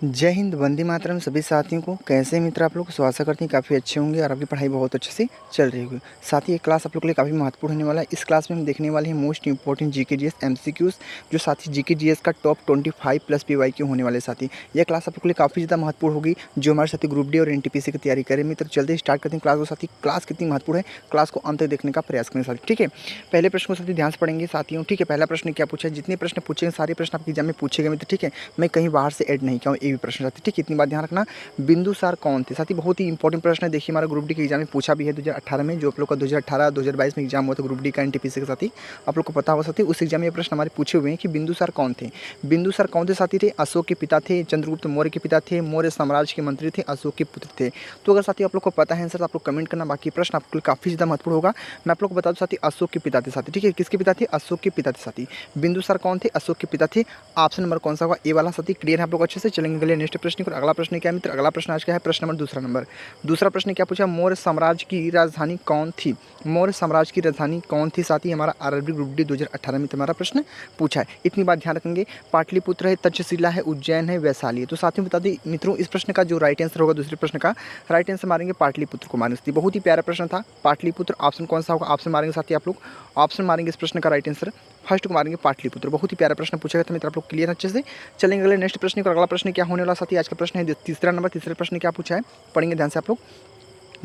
जय हिंद, वंदे मातरम सभी साथियों को। कैसे हैं मित्र आप लोग? सो आशा करते हैं काफ़ी अच्छे होंगे और आपकी पढ़ाई बहुत अच्छे से चल रही होगी। साथ ही ये क्लास आप लोग के लिए काफ़ी महत्वपूर्ण होने वाला है। इस क्लास में हम देखने वाले हैं most important GK GS MCQs, जो साथ ही जीके जीएस का टॉप 25 प्लस पीवाईक्यू होने वाले साथी। यह क्लास आप लोग के लिए काफ़ी ज़्यादा महत्वपूर्ण होगी, जो हमारे साथी ग्रुप डी और एनटीपीसी की तैयारी करें। मित्र चलते स्टार्ट करते हैं क्लास को। साथी क्लास कितनी महत्वपूर्ण है, क्लास को अंत तक देखने का प्रयास करें साथी। ठीक है, पहले प्रश्न को साथी ध्यान से पढ़ेंगे साथियों। ठीक है, पहला प्रश्न क्या पूछा है? जितने प्रश्न पूछे सारे प्रश्न आपके एग्जाम में पूछे गए मित्र। ठीक है, मैं कहीं बाहर से ऐड नहीं किया हूँ ये भी प्रश्न साथी। ठीक है, इतनी बात ध्यान रखना। बिंदुसार कौन थे साथी? बहुत ही इंपॉर्टेंट प्रश्न है। देखिए हमारा ग्रुप डी के एग्जाम में पूछा भी है 2018 में, जो आप लोग का 2018-2022 में एग्जाम हुआ था ग्रुप डी का एनटीपीसी के साथी। आप लोग को पता होगा साथी, उस एग्जाम में ये प्रश्न हमारे पूछे हुए हैं कि बिंदुसार कौन थे। बिंदुसार कौन थे साथी? थे अशोक के पिता थे, चंद्रगुप्त मौर्य के पिता थे, मौर्य साम्राज्य के मंत्री थे, अशोक के पुत्र थे। तो अगर साथी आप लोग को पता है आंसर, आप लोग कमेंट करना। बाकी प्रश्न आपके लिए काफ़ी ज़्यादा महत्वपूर्ण होगा। मैं आप लोग को बता दूं साथी, अशोक के पिता थे साथी। ठीक है, किसके पिता थे? अशोक के पिता थे साथी। बिंदुसार कौन थे? अशोक के पिता थे। ऑप्शन नंबर कौन सा होगा? ए वाला साथी। क्लियर है आप लोग अच्छे से? चलेंगे अगले नेक्स्ट प्रश्न पर। अगला प्रश्न क्या है मित्र? अगला प्रश्न आज का है प्रश्न नंबर दूसरा नंबर। दूसरा प्रश्न क्या पूछा? मौर्य साम्राज्य की राजधानी कौन थी? मौर्य साम्राज्य की राजधानी कौन थी साथी? हमारा आरआरबी ग्रुप डी 2018 में तुम्हारा प्रश्न पूछा है। इतनी बात ध्यान रखेंगे। पाटलिपुत्र है, तक्षशिला है, उज्जैन है, वैशाली है। तो साथियों बता दें मित्रों, इस प्रश्न का जो राइट आंसर होगा, दूसरे प्रश्न का राइट आंसर मारेंगे पाटलिपुत्र को मारेंगे साथी। बहुत ही प्यारा प्रश्न था पाटलिपुत्र। ऑप्शन कौन सा होगा? ऑप्शन मारेंगे साथी आप लोग। ऑप्शन मारेंगे इस प्रश्न का राइट आंसर फर्स्ट को मारेंगे पाटलिपुत्र। बहुत ही प्यारा प्रश्न पूछा गया था मित्र, आप लोग क्लियर अच्छे से? चलेंगे अगले नेक्स्ट प्रश्न को। अगला प्रश्न क्या होने वाला साथी? आज का प्रश्न है तीसरा नंबर। तीसरे प्रश्न क्या पूछा है, पढ़ेंगे ध्यान से आप लोग।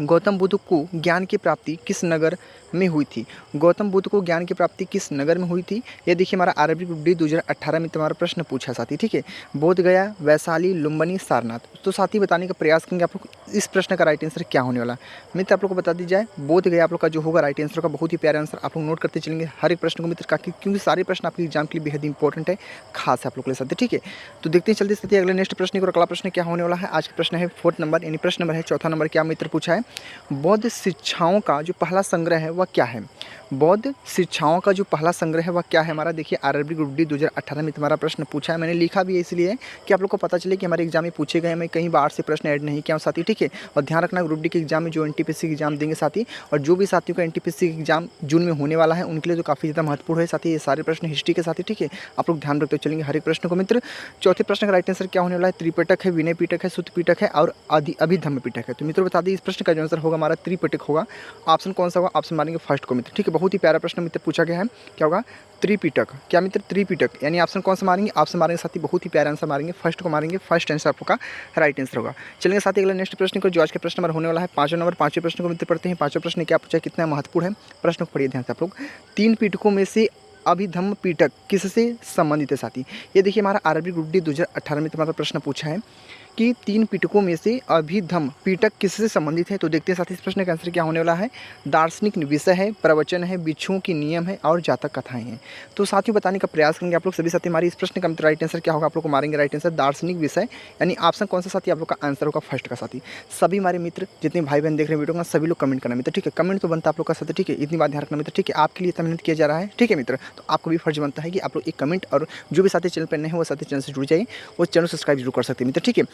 गौतम बुद्ध को ज्ञान की प्राप्ति किस नगर में हुई थी? गौतम बुद्ध को ज्ञान की प्राप्ति किस नगर में हुई थी? ये देखिए हमारा आरआरबी ग्रुप डी 2018 में तुम्हारा प्रश्न पूछा साथी। ठीक है, बोध गया, वैशाली, लुम्बिनी, सारनाथ। तो साथी बताने का प्रयास करेंगे आप लोग इस प्रश्न का राइट आंसर क्या होने वाला मित्र। आप लोग को बता दी जाए, बोध गया आप लोग का जो होगा राइट आंसर का। बहुत ही प्यारा आंसर आप लोग नोट करते चलेंगे हर एक प्रश्न को मित्र का, क्योंकि सारे प्रश्न आपके एग्जाम के लिए बेहद इंपॉर्टेंट है, खास है आप लोग के लिए साथी। ठीक है, तो देखते हैं चलते साथी अगले नेक्स्ट प्रश्न को। अगला प्रश्न क्या होने वाला है? आज का प्रश्न है फोर्थ नंबर, यानी प्रश्न नंबर है चौथा नंबर। क्या मित्र पूछा है? बौद्ध शिक्षाओं का जो पहला संग्रह है वह क्या है? बौद्ध शिक्षाओं का जो पहला संग्रह है वह क्या है हमारा? देखिए आरआरबी ग्रुप डी 2018 में तुम्हारा प्रश्न पूछा है। मैंने लिखा भी है इसलिए कि आप लोग को पता चले कि हमारे एग्जाम में पूछे गए। मैं कहीं बाहर से प्रश्न ऐड नहीं किया हूँ साथी। ठीक है, और ध्यान रखना ग्रुप डी के एग्जाम में जो एनटीपीसी एग्जाम देंगे साथी, और जो भी साथियों का एनटीपीसी एग्जाम जून में होने वाला है, उनके लिए तो काफ़ी ज़्यादा महत्वपूर्ण है साथी। ये सारे प्रश्न हिस्ट्री के साथी। ठीक है, आप लोग ध्यान रखते चलेंगे हर एक प्रश्न को मित्र। चौथे प्रश्न का राइट आंसर क्या होने वाला है? त्रिपिटक है, विनय पिटक है, सुत्त पिटक है और अभिधम्म पिटक है। तो मित्रों बता दें इस प्रश्न का जो आंसर होगा हमारा त्रिपिटक होगा। ऑप्शन कौन सा होगा? ऑप्शन मारेंगे फर्स्ट को मित्र। ठीक है, बहुत ही प्यारा प्रश्न मित्र पूछा गया है। क्या होगा? त्रिपिटक। क्या मित्र? त्रिपिटक, यानी ऑप्शन कौन सा मारेंगे? ऑप्शन मारेंगे साथी, बहुत ही प्यारा आंसर मारेंगे फर्स्ट को मारेंगे। फर्स्ट आंसर आपका राइट आंसर होगा। चलेंगे साथी अगला नेक्स्ट प्रश्न को, जो आज का प्रश्न नंबर होने वाला है पांचवें नंबर। पांचवें प्रश्न को मित्र पढ़ते हैं। पांचवें प्रश्न क्या पूछा है, कितना महत्वपूर्ण है प्रश्न को पढ़िए ध्यान से आप लोग। तीन पिटकों में से अभिधम्म पिटक किससे संबंधित है साथी? ये देखिए हमारा आरआरबी ग्रुप डी 2018 में तुम्हारा प्रश्न पूछा है कि तीन पिटकों में से अभिधम्म पिटक किससे संबंधित है। तो देखते हैं साथी इस प्रश्न का आंसर क्या होने वाला है। दार्शनिक विषय है, प्रवचन है, बिच्छुओं की नियम है और जातक कथाएं हैं। तो साथियों बताने का प्रयास करेंगे आप लोग सभी साथी। हमारी इस प्रश्न का राइट आंसर क्या होगा? आप लोग को मारेंगे राइट आंसर दार्शनिक विषय, यानी ऑप्शन कौन सा साथी? आप लोग का आंसर होगा फर्स्ट का साथी। सभी हमारे मित्र जितने भाई बहन देख रहे हैं वीडियो का, सभी लोग कमेंट करना मित्र। ठीक है, कमेंट तो बनता है आप लोग का साथी। ठीक है, इतनी बात ध्यान रखना मित्र। ठीक है, आपके लिए इतना मेहनत किया जा रहा है। ठीक है मित्र, तो आपको भी फर्ज बनता है कि आप लोग एक कमेंट, और जो भी साथी चैनल पर नए हो वो साथी चैनल से जुड़ जाइए, वो चैनल सब्सक्राइब जरूर कर सकते हैं मित्र। ठीक है,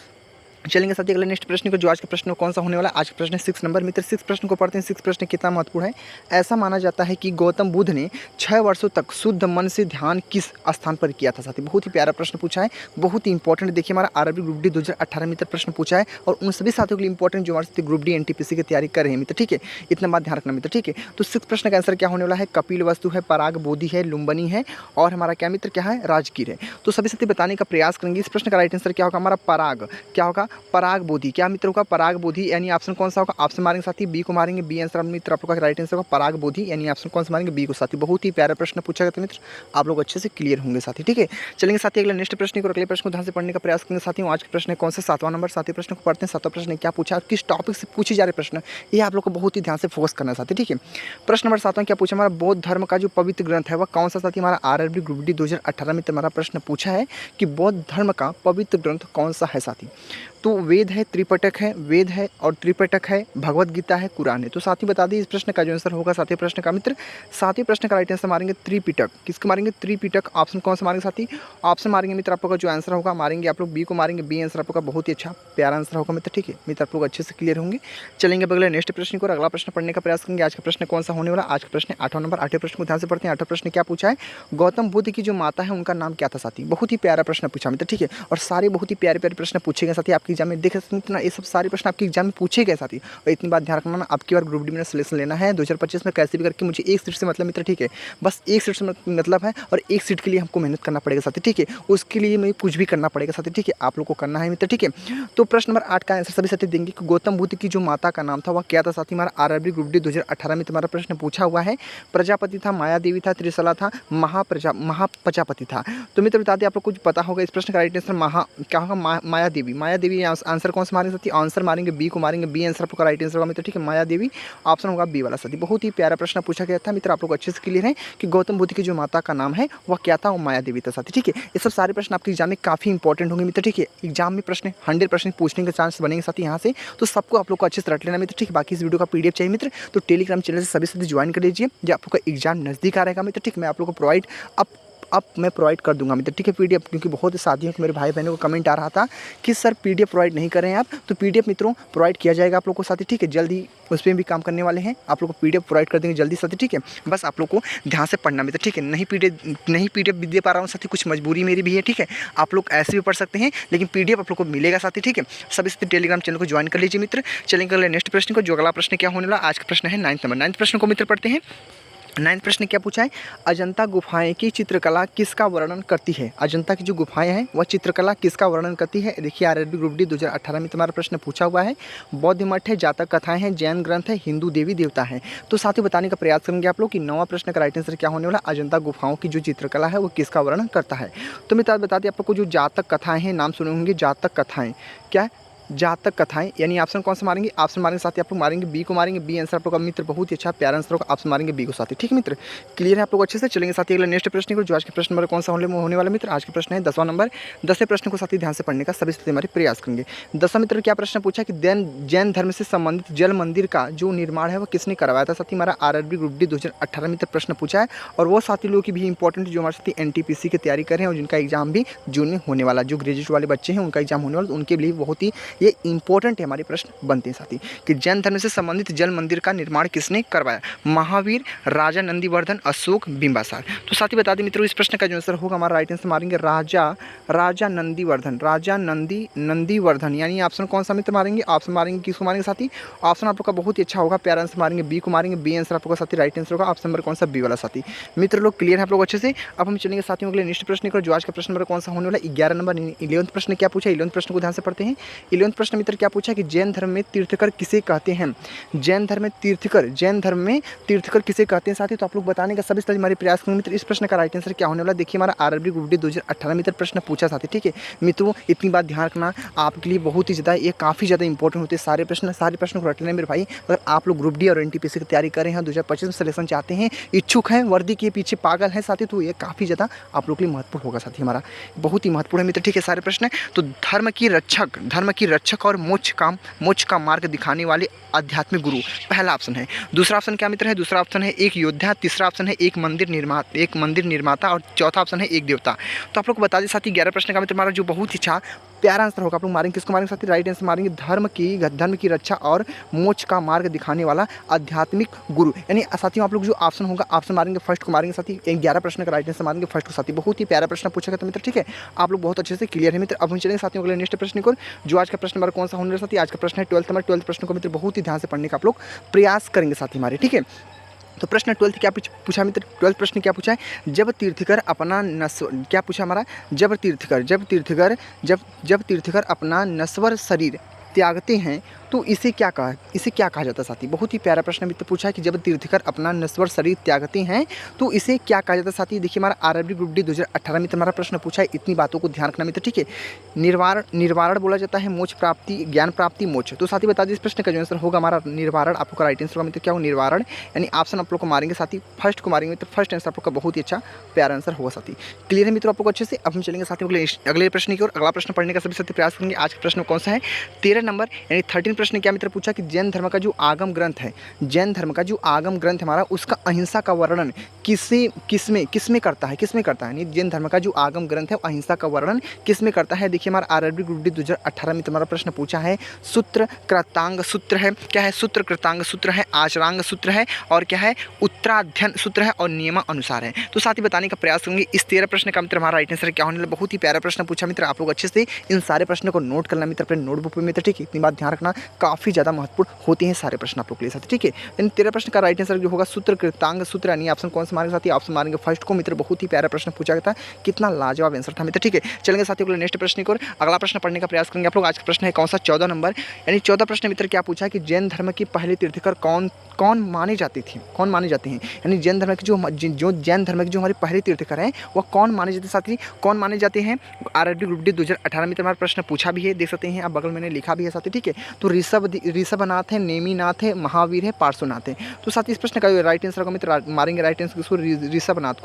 चलेंगे साथी अगले नेक्स्ट प्रश्न को, जो आज का प्रश्न कौन सा होने वाला है? आज का प्रश्न 6 नंबर मित्र। 6 प्रश्न को पढ़ते हैं। 6 प्रश्न कितना महत्वपूर्ण है? ऐसा माना जाता है कि गौतम बुद्ध ने 6 वर्षों तक शुद्ध मन से ध्यान किस स्थान पर किया था साथी? बहुत ही प्यारा प्रश्न पूछा है, बहुत ही इंपॉर्टेंट। देखिए हमारा आरआरबी ग्रुप डी 2018 मित्र प्रश्न पूछा है, और उन सभी साथियों के लिए इंपॉर्टेंट जो हमारे साथ ग्रुप डी एनटीपीसी की तैयारी कर रहे हैं मित्र। ठीक है, इतना बात ध्यान रखना मित्र। ठीक है, तो 6 प्रश्न का आंसर क्या होने वाला है? कपिल वस्तु है, पराग बोधि है, लुम्बिनी है और हमारा क्या मित्र क्या है? राजगीर है। तो सभी साथी बताने का प्रयास करेंगे इस प्रश्न का राइट आंसर क्या होगा हमारा? पराग। क्या होगा? पराग बोधि। क्या मित्रों का? पराग बोधि, यानी ऑप्शन कौन सा होगा? ऑप्शन मारेंगे साथी बी को मारेंगे। बी आंसर मित्र आप लोग का राइट आंसर होगा पराग बोधि, यानी ऑप्शन कौन सा मारेंगे? बी को साथी। बहुत ही प्यारा प्रश्न पूछा गया था मित्र, आप लोग अच्छे से क्लियर होंगे साथी। ठीक है, चलेंगे साथी अगले नेक्स्ट प्रश्न को। अगले प्रश्न को ध्यान से पढ़ने का प्रयास करेंगे साथी। आज के प्रश्न कौन सा? 7वां नंबर। साथी प्रश्न को पढ़ते हैं। 7वां प्रश्न क्या पूछा, किस टॉपिक से पूछे जा रहे प्रश्न, ये आप लोग को बहुत ही ध्यान से फोकस करना साथी। ठीक है, प्रश्न नंबर 7वां क्या पूछा हमारा? बौद्ध धर्म का जो पवित्र ग्रंथ है वह कौन सा साथी? हमारा आरआरबी ग्रुप डी 2018 में तुम्हारा प्रश्न पूछा है कि बौद्ध धर्म का पवित्र ग्रंथ कौन सा है साथी? तो वेद है, त्रिपिटक है, वेद है और त्रिपिटक है, भगवत गीता है, कुरान है। तो साथ ही बता दी इस प्रश्न का जो आंसर होगा साथी प्रश्न का मित्र, साथी प्रश्न का राइट आंसर मारेंगे त्रिपिटक। किसको मारेंगे? त्रिपिटक। ऑप्शन कौन सा मारेंगे साथी? ऑप्शन मारेंगे मित्र आप लोग का जो आंसर होगा मारेंगे आप लोग बी को मारेंगे। बी आंसर आप लोग का बहुत ही अच्छा प्यारा आंसर होगा मित्र, ठीक है मित्र, आप लोग अच्छे से क्लियर होंगे। चलेंगे अब अगले नेक्स्ट प्रश्न को, अगला प्रश्न पढ़ने का प्रयास करेंगे। आज का प्रश्न कौन सा होने वाला? आज का प्रश्न 8वां नंबर। 8वें प्रश्न को ध्यान से पढ़ते हैं। 8वां प्रश्न क्या पूछा है? गौतम बुद्ध की जो माता है उनका नाम क्या था साथी? बहुत ही प्यारा प्रश्न पूछा मित्र, ठीक है। और सारे बहुत ही प्यारे प्यारे प्रश्न पूछे गए साथी आपके एग्जाम में। देख सकते हैं ये सब सारे प्रश्न आपके एग्जाम में पूछे गए साथी। और इतनी बात ध्यान रखना, आपकी बार ग्रुप डी में सिलेक्शन लेना है 2025 में कैसे भी करके, मुझे एक सीट से मतलब मित्र, ठीक है। बस एक सीट से मतलब है और एक सीट के लिए हमको मेहनत करना पड़ेगा साथी, ठीक है। उसके लिए मैं कुछ भी करना पड़ेगा साथी, ठीक है। आप लोग को करना है मित्र, ठीक है। तो प्रश्न नंबर 8 का आंसर सभी साथी देंगे कि गौतम बुद्ध की जो माता का नाम था वह क्या था साथी? हमारा आरआरबी ग्रुप डी 2018 में तुम्हारा प्रश्न पूछा हुआ है। प्रजापति था, माया देवी था, त्रिशला था, महाप्रजापति था। तो मित्र बता दें आप लोग कुछ पता होगा इस प्रश्न का राइट आंसर क्या होगा? माया देवी। माया देवी आंसर कौन सा मारेंगे साथी? आंसर मारेंगे बी को मारेंगे। बी आंसर आपका राइट आंसर होगा मित्र, ठीक है। माया देवी ऑप्शन होगा बी वाला साथी। बहुत ही प्यारा प्रश्न पूछा गया था मित्र, आप लोग अच्छे से क्लियर है कि गौतम बुद्ध की जो माता का नाम है वह क्या था? वो माया देवी था साथी, ठीक है। ये सब सारे प्रश्न आपके एग्जाम में काफी इंपॉर्टेंट होंगे मित्र, ठीक है। एग्जाम में प्रश्न 100% पूछने के चांस बनेंगे साथी यहाँ से, तो सबको आप लोग को अच्छे से रट लेना मित्र, ठीक है। बाकी इस वीडियो का पीडीएफ चाहिए मित्र तो टेलीग्राम चैनल से सभी साथी ज्वाइन कर लीजिए। जब आप लोग का एग्जाम नजदीक आ रहेगा मित्र, ठीक है, मैं आप लोग को प्रोवाइड अब मैं प्रोवाइड कर दूंगा मित्र, ठीक है, पीडीएफ। क्योंकि बहुत साथियों को, मेरे भाई बहनों को कमेंट आ रहा था कि सर पीडीएफ प्रोवाइड नहीं कर रहे हैं आप, तो पीडीएफ मित्रों प्रोवाइड किया जाएगा आप लोग को साथी, ठीक है। जल्दी उस पर भी काम करने वाले हैं, आप लोग को पीडीएफ प्रोवाइड कर देंगे जल्दी साथी, ठीक है। बस आप लोग को ध्यान से पढ़ना मित्र, ठीक है। नहीं पीडीएफ भी दे पा रहा हूँ साथी, कुछ मजबूरी मेरी भी है, ठीक है। आप लोग ऐसे भी पढ़ सकते हैं लेकिन पीडीएफ आप लोग को मिलेगा साथी, ठीक है। सभी साथी टेलीग्राम चैनल को ज्वाइन कर लीजिए मित्र। चलेंगे अगले नेक्स्ट प्रश्न को, जो अगला प्रश्न क्या होने वाला? आज का प्रश्न है 9वां नंबर। 9वें प्रश्न को मित्र पढ़ते हैं। 9वां प्रश्न क्या पूछा है? अजंता गुफाएं की चित्रकला किसका वर्णन करती है? अजंता की जो गुफाएं हैं वह चित्रकला किसका वर्णन करती है? देखिए आरआरबी ग्रुप डी 2018 में तुम्हारा प्रश्न पूछा हुआ है। बौद्ध मठ है, जातक कथाएं हैं, जैन ग्रंथ है, हिंदू देवी देवता है। तो साथ ही बताने का प्रयास करेंगे आप लोग कि 9वां प्रश्न का राइट आंसर क्या होने वाला? अजंता गुफाओं की जो चित्रकला है वो किसका वर्णन करता है? तो मित्र बता दें आप लोग को जो जातक कथाएं हैं, नाम सुने होंगे जातक कथाएं, क्या जातक कथाएं, यानी ऑप्शन कौन सा मारेंगे? ऑप्शन मारेंगे साथी आप लोग मारेंगे बी को मारेंगे। बी आंसर आप लोग का मित्र बहुत ही अच्छा प्यारा आंसर होगा, ऑप्शन मारेंगे बी को साथी, ठीक है मित्र। क्लियर है आप लोग अच्छे से? चलेंगे साथी अगले नेक्स्ट प्रश्न को, जो आज के प्रश्न नंबर कौन सा होने वाला मित्र? आज के प्रश्न है 10वां नंबर। 10वें प्रश्न को साथी ध्यान से पढ़ने का सभी साथी हमारे प्रयास करेंगे। 10वां मित्र क्या प्रश्न पूछा कि जैन धर्म से संबंधित जल मंदिर का जो निर्माण है वो किसने करवाया था साथी? हमारा आरआरबी ग्रुप डी 2018 मित्र प्रश्न पूछा है। और वो साथी लोग की भी इंपॉर्टेंट जो हमारे साथी एनटीपीसी की तैयारी कर रहे हैं और जिनका एग्जाम भी जून में होने वाला, जो ग्रेजुएट वाले बच्चे हैं उनका एग्जाम होने वाला, उनके लिए बहुत ही ये इंपॉर्टेंट हमारे प्रश्न बनते हैं साथी कि जैन धर्म से संबंधित जल मंदिर का निर्माण किसने करवाया? महावीर, राजा नंदीवर्धन, अशोक, बिंबासार। तो साथी बता दें मित्रों इस प्रश्न का जो आंसर होगा हमारा राइट आंसर मारेंगे राजा नंदीवर्धन, यानी ऑप्शन कौन सा मित्र मारेंगे? ऑप्शन मारेंगे किसको मारेंगे साथी? ऑप्शन आप लोग का बहुत ही अच्छा होगा, प्यारा आंसर मारेंगे बी को मारेंगे। बी आंसर आप लोग का साथी राइट आंसर होगा, ऑप्शन नंबर कौन सा? बी वाला साथी। मित्र लोग क्लियर है आप लोग अच्छे से? अब हम चलेंगे साथियों अगले नेक्स्ट प्रश्न को, जो आज का प्रश्न नंबर कौन सा होने वाला? 11 नंबर। 11वां प्रश्न क्या पूछा? 11वां प्रश्न को ध्यान से पढ़ते हैं। 11वां प्रश्न मित्र क्या पूछा कि जैन धर्म में तीर्थकर किसे कहते हैं? जैन धर्म में तीर्थकर किसे कहते हैं साथी? तो आप लोग बताने का सभी हमारे प्रयास करेंगे मित्र। इस प्रश्न का राइट आंसर क्या होने वाला? देखिए हमारा आरआरबी ग्रुप डी 2018 मित्र प्रश्न पूछा साथी, ठीक है मित्रों। इतनी बात ध्यान रखना आपके लिए बहुत ही ज़्यादा, ये काफ़ी ज़्यादा इंपॉर्टेंट होते हैं सारे प्रश्न को रट लेना मेरे भाई। अगर आप लोग ग्रुप डी और एनटीपीसी की तैयारी कर रहे हैं, 2025 में सिलेक्शन चाहते हैं, इच्छुक हैं, वर्दी के पीछे पागल है साथी, तो ये काफ़ी ज़्यादा आप लोग के लिए महत्वपूर्ण होगा साथी, हमारा बहुत ही महत्वपूर्ण है मित्र, ठीक है सारे प्रश्न। तो धर्म की रक्षक और मोक्ष का मार्ग दिखाने वाले आध्यात्मिक गुरु पहला ऑप्शन है। दूसरा ऑप्शन क्या मित्र है? दूसरा ऑप्शन है एक योद्धा। तीसरा ऑप्शन है एक मंदिर निर्माता और चौथा ऑप्शन है एक देवता। तो आप लोग को बता दें साथी 11 प्रश्न का मित्र हमारा जो बहुत ही अच्छा प्यारा आंसर होगा, आप लोग मारेंगे किसको मारेंगे साथी? राइट आंसर मारेंगे धर्म की रक्षा और मोक्ष का मार्ग दिखाने वाला आध्यात्मिक गुरु, यानी साथियों आप लोग जो ऑप्शन होगा ऑप्शन मारेंगे फर्स्ट को मारेंगे साथी। 11 प्रश्न का राइट आंसर मारेंगे फर्स्ट को साथी। बहुत ही प्यारा प्रश्न पूछा गया था मित्र, ठीक है आप लोग बहुत अच्छे से क्लियर है मित्र। अब हम चलेंगे साथियों अगले नेक्स्ट प्रश्न को, जो आज का प्रश्न नंबर कौन सा होने वाला साथी? आज का प्रश्न है 12वां नंबर। 12वें प्रश्न को मित्र बहुत ही ध्यान से पढ़ने का आप लोग प्रयास करेंगे साथी हमारे, ठीक है। तो प्रश्न 12 क्या पूछा मित्र? 12 प्रश्न क्या पूछा है? जब तीर्थकर अपना क्या पूछा हमारा? जब तीर्थकर अपना नश्वर शरीर त्यागते हैं तो इसे क्या कहा जाता है साथी? बहुत ही प्यारा प्रश्न मित्र पूछा है कि जब तीर्थकर अपना नश्वर शरीर त्यागते हैं तो इसे क्या कहा जाता है साथी? देखिए हमारा आरआरबी ग्रुप डी 2018 में हमारा प्रश्न पूछा है, इतनी बातों को ध्यान रखना मित्र, ठीक है। निर्वारण बोला जाता है मोक्ष प्राप्ति, ज्ञान प्राप्ति, मोक्ष। तो साथी बता दीजिए इस प्रश्न का जो आंसर होगा हमारा निर्वारण, आपका राइट आंसर होगा मित्र। क्या हो निर्वारण, यानी ऑप्शन आप लोग को मारेंगे साथी, फर्स्ट को मारेंगे मित्र, फर्स्ट आंसर आप लोग का बहुत ही अच्छा प्यारा आंसर होगा साथी। क्लियर है मित्रों आप लोग को अच्छे से? अब हम चलेंगे साथी अगले प्रश्न की ओर। अगला प्रश्न पढ़ने का सभी साथी प्रयास करेंगे। आज का प्रश्न कौन सा है? 13 नंबर यानी 13 प्रश्न क्या मित्र पूछा कि जैन धर्म का जो आगम ग्रंथ है, जैन धर्म का जो आगम ग्रंथ हमारा, उसका अहिंसा का वर्णन किसमें करता है? यानी जैन धर्म का जो आगम ग्रंथ है अहिंसा का वर्णन किसमें करता है? देखिए हमारा आरआरबी ग्रुप डी 2018 में तुम्हारा प्रश्न पूछा है। सूत्र कृतांग सूत्र है, क्या है? सूत्र कृतांग सूत्र है, आचरांग सूत्र है, और क्या है? उत्तराध्ययन सूत्र है, और नियमा अनुसार है। तो साथ ही बताने का प्रयास करेंगे इस 13 प्रश्न का मित्र हमारा राइट आंसर क्या होने वाला। बहुत ही प्यारा प्रश्न पूछा मित्र, आप लोग अच्छे से इन सारे प्रश्नों को नोट करना मित्र अपने नोटबुक में मित्र, ठीक है। इतनी बात ध्यान रखना, काफी ज्यादा महत्वपूर्ण होते हैं सारे प्रश्न आप लोग के लिए साथी, ठीक है। इन 13 प्रश्न का राइट आंसर जो होगा सूत्र कृतांग सूत्र, यानी ऑप्शन कौन सा मारेंगे साथी? ऑप्शन मारेंगे फर्स्ट को मित्र। बहुत ही प्यारा प्रश्न पूछा गया था, कितना लाजवाब आंसर था मित्र, ठीक है। चलेंगे साथियों को नेक्स्ट प्रश्न की ओर। अगला प्रश्न पढ़ने का प्रयास करेंगे आप लोग। आज का प्रश्न है कौन सा? 14 नंबर यानी 14 प्रश्न मित्र क्या पूछा है कि जैन धर्म की पहले तीर्थकर कौन माने जाते हैं? यानी जैन धर्म के जो जैन धर्म के जो हमारे पहले तीर्थकर हैं वह कौन माने जाते हैं साथी? कौन माने जाते हैं? आरआरबी ग्रुप डी 2018 में हमारा प्रश्न पूछा भी है, देख सकते हैं आप बगल मैंने लिखा भी है साथी, ठीक है। तो ऋषभनाथ है, नेमिनाथ है, महावीर है, पार्श्वनाथ है। तो साथी इस प्रश्न का राइट आंसर होगा मित्र, मारेंगे राइट आंसर किसको?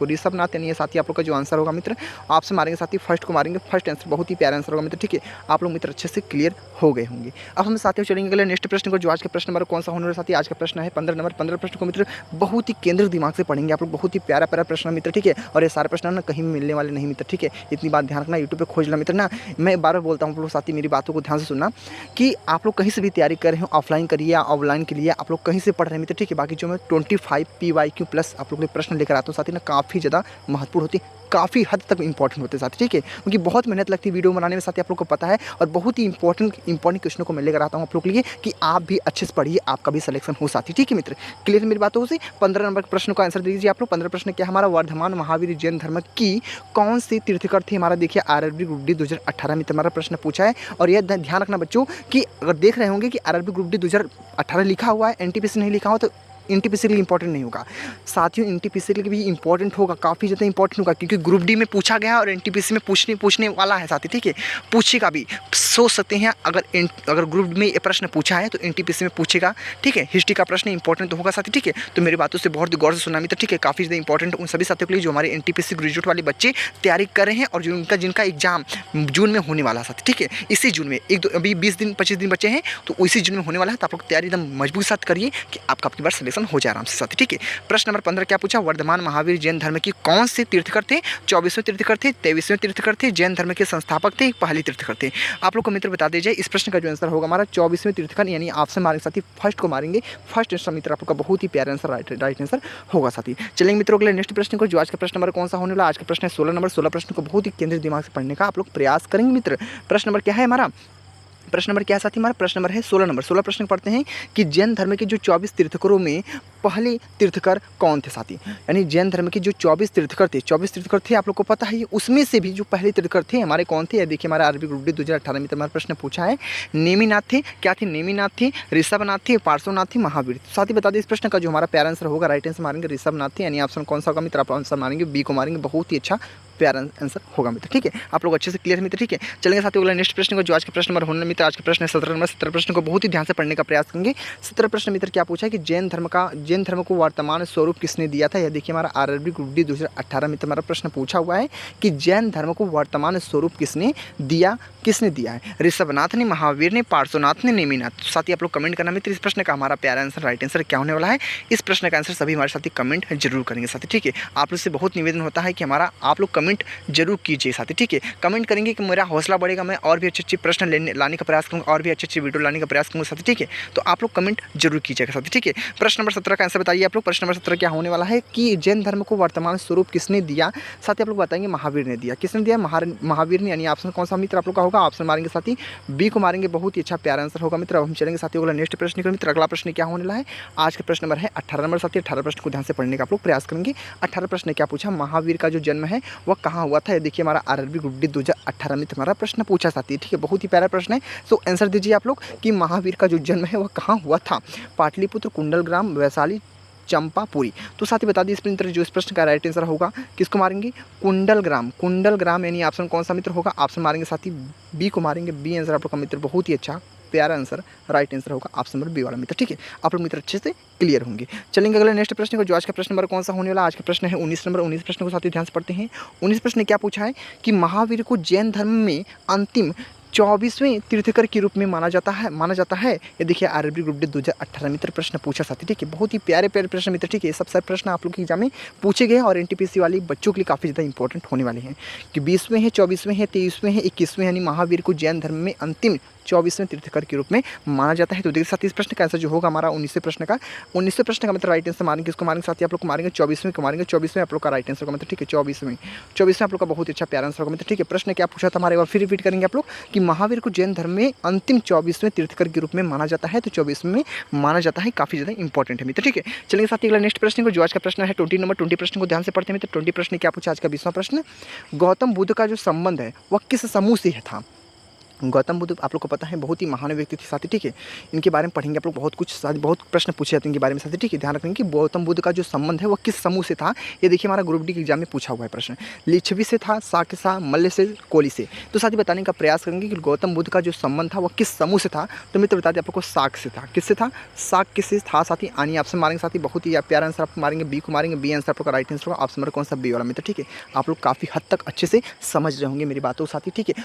ऋषभनाथ यानी ये साथी आप लोग का जो आंसर होगा मित्र, आपसे मारेंगे साथी फर्स्ट को मारेंगे, फर्स्ट आंसर। बहुत ही प्यारा आंसर होगा मित्र, ठीक है। आप लोग मित्र अच्छे से क्लियर हो गए होंगे। अब हम साथियों चलेंगे अगले नेक्स्ट प्रश्न को, जो आज का प्रश्न नंबर कौन सा होने वाला साथी? आज का प्रश्न है 15 नंबर। 15 प्रश्न को मित्र बहुत ही केंद्रित दिमाग से पढ़ेंगे आप लोग, बहुत ही प्यारा प्रश्न मित्र, ठीक है। और ये सारे प्रश्न ना कहीं मिलने वाले नहीं मित्र, ठीक है। इतनी बात ध्यान रखना, यूट्यूब पे खोज लो मित्र ना। मैं बार बार बोलता हूँ आप लोग साथी, मेरी बातों को ध्यान से सुनना कि आप लोग कहीं से भी तैयारी कर रहे हो, ऑफलाइन करिए या ऑनलाइन के लिए आप लोग कहीं से पढ़ रहे हैं मित्र, ठीक है। बाकी जो मैं 25 PYQ प्लस आप लोग के प्रश्न लेकर आता हूँ साथी ना, काफ़ी ज़्यादा महत्वपूर्ण होती है, काफ़ी हद तक इंपॉर्टेंट होते हैं साथी, ठीक है। क्योंकि बहुत मेहनत लगती है वीडियो बनाने में साथी, आप लोग को पता है। और बहुत ही इंपॉर्टेंट क्वेश्चनों को मैं लेकर आता हूँ आप लोग के लिए कि आप भी अच्छे से पढ़िए, आपका भी सिलेक्शन हो साथी, ठीक है मित्र। क्लियर है मेरी बातों से? 15 नंबर के प्रश्न का आंसर दीजिए आप लोग। 15 प्रश्न क्या हमारा? वर्धमान महावीर जैन धर्म की कौन सी तीर्थकर थे? हमारा देखिए आरआरबी ग्रुप डी 2018 में हमारा प्रश्न पूछा है। और यह ध्यान रखना बच्चों कि अगर देख रहे होंगे कि आरआरबी ग्रुप डी 2018 लिखा हुआ है, एनटीपीसी नहीं लिखा हो तो एनटीपीसी के लिए इंपॉर्टेंट नहीं होगा साथियों। एनटीपीसी के लिए भी इंपॉर्टेंट होगा, काफ़ी ज़्यादा इंपॉर्टेंट होगा, क्योंकि ग्रुप डी में पूछा गया है और एनटीपीसी में पूछने वाला है साथी, ठीक है। पूछेगा भी, सोच सकते हैं अगर ग्रुप में ये प्रश्न पूछा है तो एनटीपीसी में पूछेगा, ठीक है। हिस्ट्री का प्रश्न इंपॉर्टेंट तो होगा साथी, ठीक है। तो मेरी बातों से बहुत गौर से सुनना मित्र, ठीक है। काफ़ी ज़्यादा इंपॉर्टेंट उन सभी साथियों के लिए जो हमारे एनटीपीसी ग्रेजुएट वाले बच्चे तैयारी कर रहे हैं और जिनका एग्जाम जून में होने वाला है साथी, ठीक है। इसी जून में अभी 20-25 दिन बचे हैं, तो इसी जून में होने वाला है। तो आप लोग तैयारी एकदम मजबूत साथ करिए कि आपका आपकी बार सिलेक्शन हो जाए आराम से साथी, ठीक है। प्रश्न नंबर 15 क्या पूछा? वर्धमान महावीर जैन धर्म की कौन से तीर्थकर थे? 24वें तीर्थकर थे, 23वें तीर्थकर थे, जैन धर्म के संस्थापक थे, पहले तीर्थकर थे। आप लोग को मित्र बता दीजिए इस प्रश्न का जो आंसर होगा हमारा 24वें तीर्थकर, यानी ऑप्शन मारेंगे साथी फर्स्ट को मारेंगे, फर्स्ट आंसर मित्र आप लोग का बहुत ही प्यारा आंसर राइट आंसर होगा साथी। चलेंगे मित्रों अगले नेक्स्ट प्रश्न को, जो आज का प्रश्न नंबर कौन सा होने वाला? आज का प्रश्न है 16 नंबर। 16 प्रश्न को बहुत ही केंद्रित दिमाग से पढ़ने का आप लोग प्रयास करेंगे मित्र। प्रश्न नंबर क्या है हमारा? प्रश्न नंबर क्या है साथी? हमारा प्रश्न नंबर है 16 नंबर। 16 प्रश्न पढ़ते हैं कि जैन धर्म के जो 24 तीर्थकरों में पहले तीर्थकर कौन थे साथी? यानी जैन धर्म के जो 24 तीर्थकर थे आप लोग को पता है, उसमें से भी जो पहले तीर्थकर थे हमारे कौन थे? देखिए हमारा आरआरबी ग्रुप डी 2018 में हमारा प्रश्न पूछा है। नेमिनाथ थे, क्या थे? नेमिनाथ थे, ऋषभनाथ थे, पार्श्वनाथ थे, महावीर। साथ ही बता दें इस प्रश्न का जो हमारा प्यारा आंसर होगा, राइट आंसर मारेंगे ऋषभनाथ थे, यानी ऑप्शन कौन सा होगा मित्र? आप आंसर मारेंगे बी को मारेंगे, बहुत ही अच्छा प्यारा आंसर होगा मित्र, ठीक है। आप लोग अच्छे से क्लियर मित्र, ठीक है। चलेंगे साथियों अगला नेक्स्ट प्रश्न को, जो आज के प्रश्न नंबर होने मित्र, आज के प्रश्न है 17 नंबर। 17 प्रश्न को बहुत ही ध्यान से पढ़ने का प्रयास करेंगे। 17 प्रश्न मित्र क्या पूछा है कि जैन धर्म को वर्तमान स्वरूप किसने दिया था? यह देखिए हमारा आरआरबी ग्रुप डी 2018 में हमारा प्रश्न पूछा हुआ है कि जैन धर्म को वर्तमान स्वरूप किसने दिया है? ऋषभनाथ ने, महावीर ने, पार्श्वनाथ ने, नेमिनाथ। साथी आप लोग कमेंट करना मित्र, इस प्रश्न का हमारा प्यारा आंसर राइट आंसर क्या होने वाला है? इस प्रश्न का आंसर सभी हमारे साथी कमेंट जरूर करेंगे साथी, ठीक है। आप लोग से बहुत निवेदन होता है कि हमारा आप लोग कमेंट जरूर कीजिए साथी, ठीक है। कमेंट करेंगे कि मेरा हौसला बढ़ेगा, मैं और भी अच्छे प्रश्न लाने का प्रयास करूँगा, और भी अच्छे वीडियो लाने का प्रयास करूँगा साथी, ठीक है। तो आप लोग कमेंट जरूर कीजिएगा साथी, ठीक है। प्रश्न नंबर 17 का आंसर बताइए आप लोग। प्रश्न नंबर 17 क्या होने वाला है कि जैन धर्म को वर्तमान स्वरूप किसने दिया? साथी आप लोग बताएंगे महावीर ने दिया। किसने दिया? महावीर ने, यानी ऑप्शन कौन सा मित्र आप लोग का होगा? ऑप्शन मारेंगे साथी बी को मारेंगे, बहुत ही अच्छा प्यारा आंसर होगा मित्र। अब हम चलेंगे साथी अगला नेक्स्ट प्रश्न को मित्र। अगला प्रश्न क्या होने वाला है? आज का प्रश्न नंबर है 18 नंबर साथी। 18 प्रश्न को ध्यान से पढ़ने का आप लोग प्रयास करेंगे। 18 प्रश्न क्या पूछा? महावीर का जो जन्म है वह वह कहाँ हुआ था? ये देखिए हमारा आरआरबी ग्रुप डी 2018 में हमारा प्रश्न पूछा साथी है, ठीक है। बहुत ही प्यारा प्रश्न है। सो आंसर दीजिए आप लोग कि महावीर का जो जन्म है वह कहाँ हुआ था? पाटलिपुत्र, कुंडलग्राम, वैशाली, चंपापुरी। तो साथ ही बता दीजिए मित्र जो इस प्रश्न का राइट आंसर होगा किसको मारेंगे? कुंडलग्राम। कुंडलग्राम यानी ऑप्शन कौन सा मित्र होगा? ऑप्शन मारेंगे साथी बी को मारेंगे। बी आंसर आप लोग का मित्र बहुत ही अच्छा प्यारा आंसर राइट आंसर होगा ऑप्शन नंबर बी वाला मित्र, ठीक है। आप लोग मित्र अच्छे से क्लियर होंगे। चलेंगे अगले नेक्स्ट प्रश्न को, जो आज का प्रश्न नंबर कौन सा होने वाला? आज का प्रश्न है 19 नंबर। 19 प्रश्न को साथ ही ध्यान से पढ़ते हैं। 19 प्रश्न ने क्या पूछा है कि महावीर को जैन धर्म में अंतिम 24वें तीर्थकर के रूप में माना जाता है। ये देखिए आरआरबी ग्रुप डी 2018 मित्र प्रश्न पूछा साथी, ठीक है। बहुत ही प्यारे प्रश्न मित्र, ठीक है। ये सब सारे प्रश्न आप लोग के एग्जाम में पूछे गए और एनटीपीसी वाली बच्चों के लिए काफ़ी ज़्यादा इंपॉर्टेंट होने वाले हैं कि 20वें हैं, 24वें हैं, 23वें हैं, 21वें, यानी महावीर को जैन धर्म में अंतिम 24वें तीर्थकर के रूप में माना जाता है। तो देखिए साथ इस प्रश्न का आंसर जो होगा हमारा 19वें प्रश्न का मतलब राइट आंसर मारेंगे किसको मारेंगे साथी? आप लोग को मारेंगे 24वें को मारेंगे। 24वें आप लोग का राइट आंसर का मतलब, ठीक है। 24वें आप लोग का बहुत अच्छा प्यारा आंसर होगा मित्र, ठीक है। प्रश्न क्या पूछा था हमारे, फिर रिपीट करेंगे आप लोग कि महावीर को जैन धर्म में अंतिम 24वें तीर्थकर के रूप में माना जाता है। तो 24वें में माना जाता है, काफ़ी ज़्यादा इंपॉर्टेंट है मित्र, ठीक है। चलिए साथी अगला नेक्स्ट प्रश्न को, जो आज का प्रश्न है 20 नंबर। 20 प्रश्न को ध्यान से पढ़ते हैं मित्र। 20 प्रश्न क्या पूछा? आज का 20वां प्रश्न, गौतम बुद्ध का जो संबंध है वह किस समूह से था? गौतम बुद्ध आप लोग को पता है बहुत ही महान व्यक्ति थे साथी, ठीक है। इनके बारे में पढ़ेंगे आप लोग, बहुत कुछ साथ बहुत प्रश्न पूछे जाते हैं इनके बारे में साथी, ठीक है। ध्यान रखेंगे कि गौतम बुद्ध का जो संबंध है वह किस समूह से था। ये देखिए हमारा ग्रुप डी के एग्जाम में पूछा हुआ है प्रश्न। लिच्छवी से था, शाक्य से, मल्ल से, कोली से। तो साथी बताने का प्रयास करेंगे कि गौतम बुद्ध का जो संबंध था वह किस समूह से था। तो मित्र बता दें आप लोग को शाक्य से था। किससे था? शाक्य से था साथी। आनी ऑप्शन मारेंगे साथी, बहुत ही प्यारा आंसर आप मारेंगे बी को मारेंगे। बी आंसर आप लोग का राइट आंसर होगा ऑप्शन नंबर कौन सा? बी वाला मित्र, ठीक है। आप लोग काफ़ी हद तक अच्छे से समझ रहे होंगे मेरी बातों साथी, ठीक है।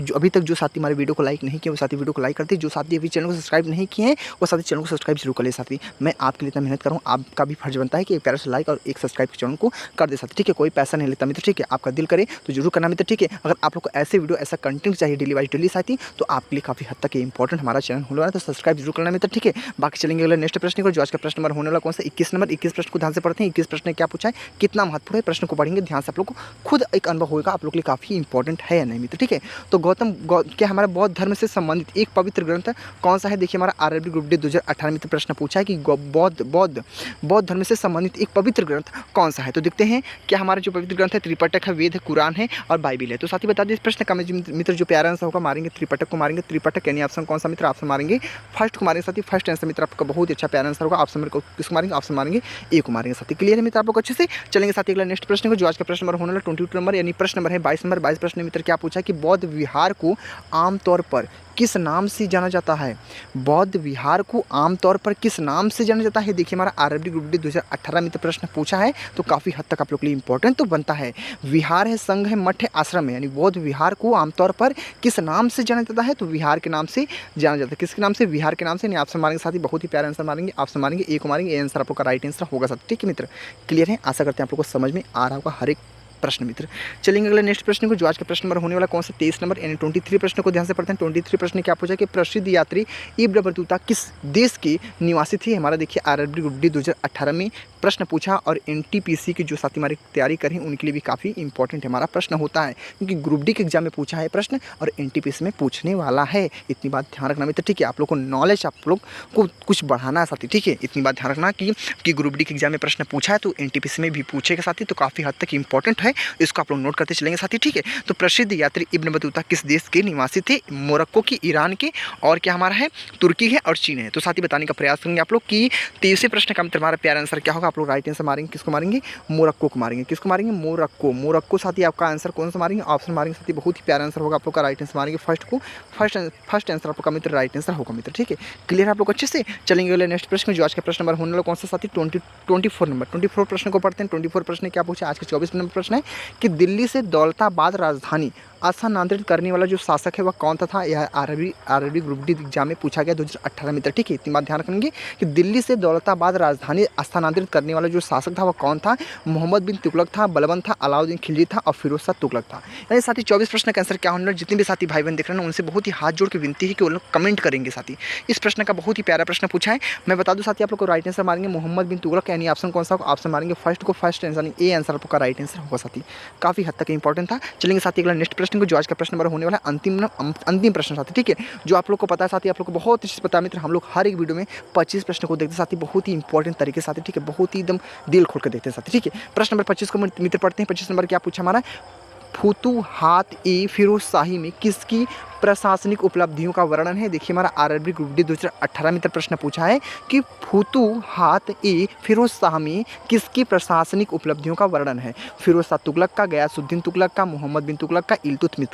अभी तक जो साथी हमारे वीडियो को लाइक नहीं किया वो साथी वीडियो को लाइक करते, जो साथी अभी चैनल को सब्सक्राइब नहीं किए हैं वो साथी चैनल को सब्सक्राइब जरूर कर ले साथी। मैं आपके लिए इतना मेहनत कर रहा हूँ, आपका भी फर्ज बनता है कि एक प्यारा सा लाइक और एक सब्सक्राइब चैनल को कर दे साथी, ठीक है। कोई पैसा नहीं लेता मित्र, ठीक है। आपका दिल करे तो जरूर करना मित्र, ठीक है। अगर आप लोग को ऐसे वीडियो ऐसा कंटेंट चाहिए डेली वाइज डेली साथी, तो आपके लिए काफ़ी हद तक इंपॉर्टेंट हमारा चैनल होने वाला है, तो सब्सक्राइब जरूर करना मित्र, ठीक है। बाकी चलेंगे अगले नेक्स्ट प्रश्न को, जो आज का प्रश्न नंबर होने वाला कौन सा? 21 नंबर। 21 प्रश्न को ध्यान से पढ़ते हैं। 21 प्रश्न क्या पूछा है, कितना महत्वपूर्ण है, प्रश्न को पढ़ेंगे ध्यान से, आप लोग को खुद एक अनुभव होगा आप लोग के लिए काफ़ी इंपॉर्टेंट है या नहीं मित्र, ठीक है। तो क्या हमारा बौद्ध धर्म से संबंधित एक पवित्र ग्रंथ कौन सा है? देखिए हमारा आरआरबी ग्रुप डी 2018 में प्रश्न पूछा है कि बौद्ध धर्म से संबंधित एक पवित्र ग्रंथ कौन सा है। तो देखते हैं क्या हमारा जो पवित्र ग्रंथ है त्रिपिटक है, वेद है, कुरान है और बाइबिल है। तो साथ ही बता दीजिए प्रश्न का मित्र जो प्यारा आंसर होगा मारेंगे त्रिपिटक को मारेंगे। त्रिपिटक यानी ऑप्शन कौन सा मित्र? ऑप्शन मारेंगे फर्स्ट को मारेंगे साथी। फर्स्ट आंसर मित्र आपका बहुत अच्छा प्यारा आंसर होगा। ऑप्शन नंबर किसको मारेंगे? ऑप्शन मारेंगे ए को मारेंगे साथी। क्लियर है मित्र आप लोग अच्छे से? चलेंगे साथी अगला नेक्स्ट प्रश्न को, जो आज का प्रश्न नंबर होने वाला 22 नंबर, यानी प्रश्न नंबर है 22 नंबर। 22 प्रश्न मित्र क्या पूछा कि बौद्ध विहार को आमतौर पर किस नाम से जाना जाता है? बौद्ध विहार को आमतौर पर किस नाम से जाना जाता है? देखिए हमारा आरआरबी ग्रुप डी 2018 में तो प्रश्न पूछा है, तो काफ़ी हद तक आप लोग के लिए इंपॉर्टेंट तो बनता है। विहार है, संघ है, मठ है, आश्रम है, यानी बौद्ध विहार को आमतौर पर किस नाम से जाना जाता है? तो विहार के नाम से जाना जाता है। किसके नाम से? विहार के नाम से। यानी ऑप्शन मारेंगे साथी, बहुत ही प्यारा आंसर मारेंगे। ऑप्शन मारेंगे ए को मारेंगे। ए आंसर आप लोग का राइट आंसर होगा साथी, ठीक है मित्र। क्लियर है? आशा करते हैं आप लोग को समझ में आ रहा होगा हर एक प्रश्न मित्र। चलेंगे अगले नेक्स्ट प्रश्न को, जो आज का प्रश्न नंबर होने वाला कौन सा? 23 नंबर, यानी 23 प्रश्न को ध्यान से पढ़ते हैं। 23 प्रश्न क्या पूछा कि प्रसिद्ध यात्री इब्न बतूता किस देश के निवासी थे? हमारा देखिए आरआरबी ग्रुप डी 2018 में प्रश्न पूछा और एनटीपीसी की जो साथी हमारी तैयारी करें उनके लिए भी काफ़ी इंपॉर्टेंट हमारा प्रश्न होता है, क्योंकि ग्रुप डी के एग्जाम में पूछा है प्रश्न और एनटीपीसी में पूछने वाला है। इतनी बात ध्यान रखना मित्र, ठीक है। आप लोग को नॉलेज आप लोग को कुछ बढ़ाना है साथी, ठीक है। इतनी बात ध्यान रखना कि ग्रुप डी के एग्जाम में प्रश्न पूछा है तो एनटीपीसी में भी पूछेगा साथी, तो काफ़ी हद तक इंपॉर्टेंट है। इसको आप लोग नोट करते चलेंगे साथी, ठीक है। तो प्रसिद्ध यात्री इब्न बतूता किस देश के निवासी थे? मोरक्को की, ईरान के और क्या हमारा है तुर्की है और चीन है। तो साथी बताने का प्रयास करेंगे आप लोग कि 23वें प्रश्न का हमारा प्यारा आंसर क्या होगा? आप लोग राइट आंसर मारेंगे किसको मारेंगे? मोरक्को को मारेंगे। किसको मारेंगे? मोरक्को साथी आपका आंसर कौन सा मारेंगे? ऑप्शन मारेंगे साथी, बहुत ही प्यारा आंसर होगा आप लोग का। राइट आंसर मारेंगे फर्स्ट को। फर्स्ट आंसर आपका मित्र राइट आंसर होगा मित्र, ठीक है। क्लियर आप लोग अच्छे से? चलेंगे अगले नेक्स्ट प्रश्न, जो आज का प्रश्न नंबर होने वाला कौन सा साथी? 24 नंबर। 24 प्रश्न को पढ़ते हैं। 24 प्रश्न क्या पूछा? आज का 24 नंबर प्रश्न है कि दिल्ली से दौलताबाद राजधानी स्थानांतरित करने वाला जो शासक है वह कौन था? यह आरआरबी ग्रुप डी एग्जाम में पूछा गया 2018 में, ठीक है। इतनी बात ध्यान रखेंगे कि दिल्ली से दौलताबाद राजधानी स्थानांतरित करने वाला जो शासक था वह कौन था? मोहम्मद बिन तुगलक था, बलबन था, अलाउद्दीन खिलजी था और फिरोज शाह तुगलक था। यानी साथी 24 प्रश्न का आंसर क्या होने वाला? जितने भी साथी भाई बहन देख रहे हैं उनसे बहुत ही हाथ जोड़ के विनती है कि वो लोग कमेंट करेंगे साथी। इस प्रश्न का बहुत ही प्यारा प्रश्न पूछा है। मैं बता दूं साथी आप लोग को राइट आंसर मारेंगे मोहम्मद बिन तुगलक, यानी ऑप्शन कौन सा? ऑप्शन मारेंगे फर्स्ट को। फर्स्ट आंसर यानी ए आंसर आपका राइट आंसर होगा साथी। काफ़ी हद तक इंपॉर्टेंट था। चलेंगे साथी अगला नेक्स्ट प्रश्न को, जो आज का प्रश्न होने वाला अंतिम प्रश्न साथी, ठीक है। जो आप लोग को पता है साथी, आप लोग को बहुत अच्छे से पता है मित्र, हम लोग हर एक वीडियो में 25 प्रश्न को देखते साथी, बहुत ही इंपॉर्टेंट तरीके से साथी, ठीक है। बहुत बहुत ही एकदम दिल खोल कर देखते हैं साथी, ठीक है। प्रश्न नंबर 25 को मित्र पढ़ते हैं। 25 नंबर क्या पूछा हमारा, फुतूहात ए फिरोजशाही में किसकी प्रशासनिक उपलब्धियों का वर्णन है। देखिए हमारा आरआरबी ग्रुप डी 2018 में प्रश्न पूछा है कि फुतूहात ए फिरोजशाह में किसकी प्रशासनिक उपलब्धियों का वर्णन है। फिरोज शाह तुगलक का, गयासुद्दीन तुगलक का, मोहम्मद बिन तुगलक का, इल्तुतमिश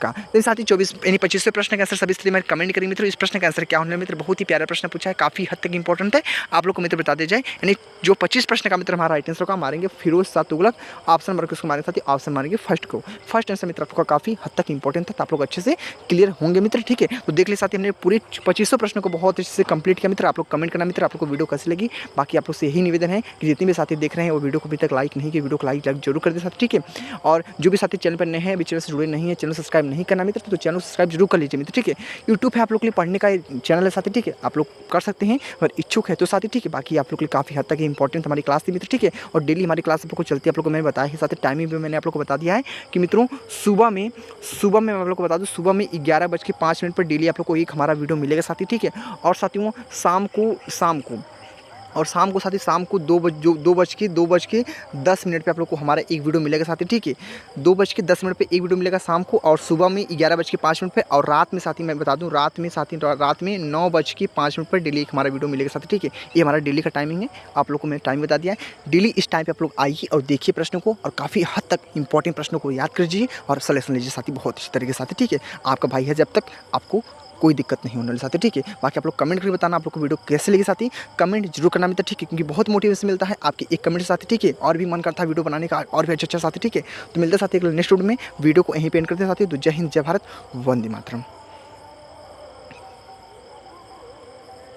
का। साथ ही 24 यानी 25वें प्रश्न का आंसर सभी स्थिति में कमेंट करेंगे मित्रों। इस प्रश्न का आंसर क्या होने मित्र, बहुत ही प्यारा प्रश्न पूछा है, काफी हद तक इंपॉर्टेंट है, आप लोग को मित्र बता दे जाए। यानी जो 25 प्रश्न का मित्र हमारा राइट आंसर का मारेंगे फिरोज शाह तुगलक, ऑप्शन नंबर किसको मारेंगे साथी, ऑप्शन मारेंगे फर्स्ट को। फर्स्ट आंसर मित्र आपका काफी हद तक इंपॉर्टेंट था, तो आप लोग अच्छे से क्लियर होंगे मित्र, ठीक है। तो देख ले साथी हमने पूरे 2500 प्रश्नों को बहुत अच्छे से कंप्लीट किया मित्र। आप लोग कमेंट करना मित्र, आप लोग को वीडियो कैसी लगी। बाकी आप लोग से यही निवेदन है कि जितने भी साथी देख रहे हैं वो वीडियो को अभी तक लाइक नहीं किया, वीडियो को लाइक जरूर कर दे साथी, ठीक है। और जो भी साथी चैनल पर नए हैं, चैनल से जुड़े नहीं है, चैनल सब्सक्राइब नहीं करना मित्र, तो चैनल सब्सक्राइब जरूर कर लीजिए मित्र, ठीक है। यूट्यूब पे आप लोग के लिए पढ़ने का चैनल है साथी, ठीक है, आप लोग कर सकते हैं और इच्छुक है तो साथी, ठीक है। बाकी आप लोग के लिए काफी हद तक इंपॉर्टेंट हमारी क्लास थी मित्र, ठीक है। और डेली हमारी क्लास आप लोग को चलती है, आप लोग को मैंने बताया है साथी। टाइमिंग भी मैंने आप लोग को बता दिया है कि मित्रों सुबह में मैं आप लोग को बता दूं, सुबह में 11:05 पर डेली आप लोग को एक हमारा वीडियो मिलेगा साथी, ठीक है। और साथियों शाम को साथी शाम को 2:10 पे आप लोग को हमारा एक वीडियो मिलेगा साथी, ठीक है। 2:10 पे एक वीडियो मिलेगा शाम को, और सुबह में 11:05 पे, और रात में साथी मैं बता दूं रात में 9:05 पर डेली एक हमारा वीडियो मिलेगा साथी, ठीक है। ये हमारा डेली का टाइमिंग है, आप लोग को मैंने टाइम बता दिया है। डेली इस टाइम पे आप लोग आइए और देखिए प्रश्नों को, और काफ़ी हद तक इंपॉर्टेंट प्रश्नों को याद कीजिए और सलेक्शन लीजिए साथी, बहुत अच्छी तरीके से साथी, ठीक है। आपका भाई है जब तक, आपको कोई दिक्कत नहीं होने वाली साथी, ठीक है। बाकी आप लोग कमेंट करके बताना आप लोग को वीडियो कैसे लगी साथी, कमेंट जरूर करना मित्र, ठीक है, क्योंकि बहुत मोटिवेशन मिलता है आपके एक कमेंट साथी, ठीक है। और भी मन करता है वीडियो बनाने का और भी अच्छा साथी, ठीक है। तो मिलते साथी एक नेक्स्ट वीडियो में, वीडियो को यहीं पे एंड करते हैं साथी। तो जय हिंद, जय भारत, वंदे मातरम।